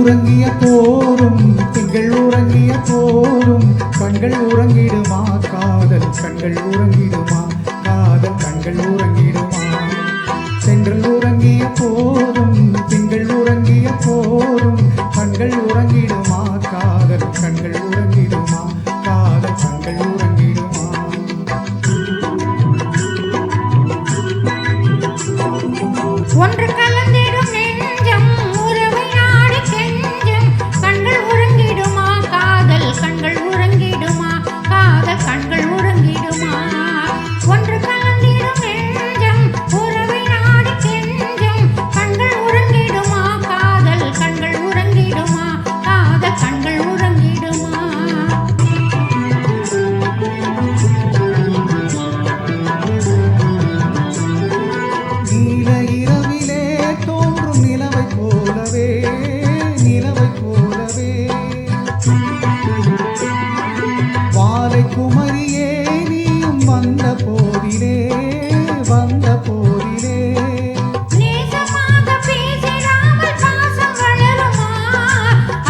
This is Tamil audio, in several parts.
உறங்கிய போரும் திங்கள் உறங்கிய போரும் கண்கள் உறங்கிடுமா காதல் கண்கள் உறங்கிடுமா காதல் கண்கள் உறங்கிடுமா சென்றல் உறங்கிய போரும் திங்கள் உறங்கிய போரும் கண்கள் உறங்கிடுமா காதல் கண்கள் உறங்கிடுமா காதல் கண்கள் உறங்கிடுமா ஒன்று கலந்திடும் நெஞ்சம் உறவை நாடி கெஞ்சும் கண்கள் உறங்கிடுமா காதல் கண்கள் உறங்கிடுமா காதல் கண்கள் உறங்கிடுமா ஒன்று கலந்திடும் நெஞ்சம் உறவை நாடி கெஞ்சும் கண்கள் உறங்கிடுமா காதல் கண்கள் உறங்கிடுமா காதல் கண்கள் உறங்கிடுமா நீல இரவிலே தோன்றும் நிலவை போலவே நிலவை போலவே வாலை குமரியே நீயும் வந்த போதிலே வந்த போதிலே நேசமாக பேசிடாமல் பாசம் வளருமா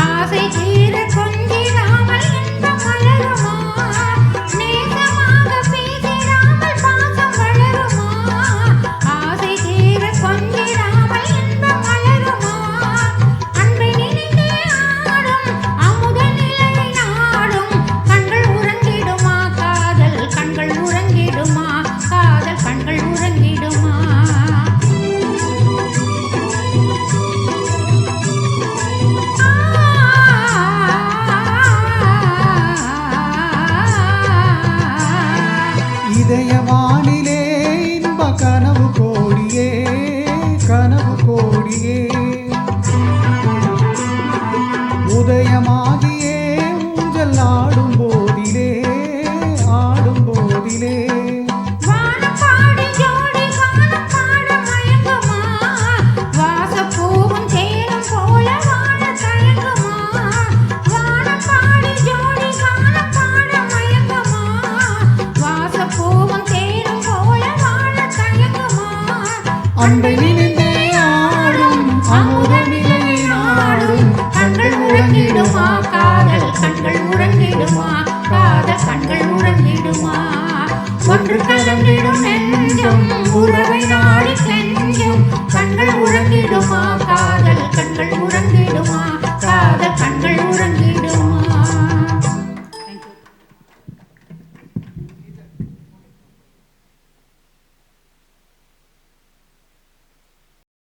ஆசை தீர கொஞ்சிடாமல் இன்பம் வளருமா நேசமாக பேசிடாமல் பாசம் வளருமா ஆசை தீர கொஞ்சிடாமல் இன்பம் வளருமா அன்பை நினைத்தே ஆடும் அமுத நிலை நாடும் கண்கள் உறங்கிடுமா காதல் கண்கள் உறங்கிடுமா காதல் கண்கள் உறங்கிடுமா இதயவானிலே இன்ப கனவு கோடியே கனவு கோடியே உதயமாகியே ஊஞ்சல் ஆடும் போதிலே ஆடும் போதிலே வானப்பாடி ஜோடி கானம் பாட மயங்குமா வாசப்பூவும் தேனும் போல வாழ தயங்குமா வானப்பாடி ஜோடி கானம் பாட மயங்குமா வாசப்பூவும் தேனும் போல வாழ தயங்குமா அன்பை நினைந்தே ஆடும் அமுத நிலையை நாடும் கண்கள் உறங்கிடுமா காதல் கண்கள்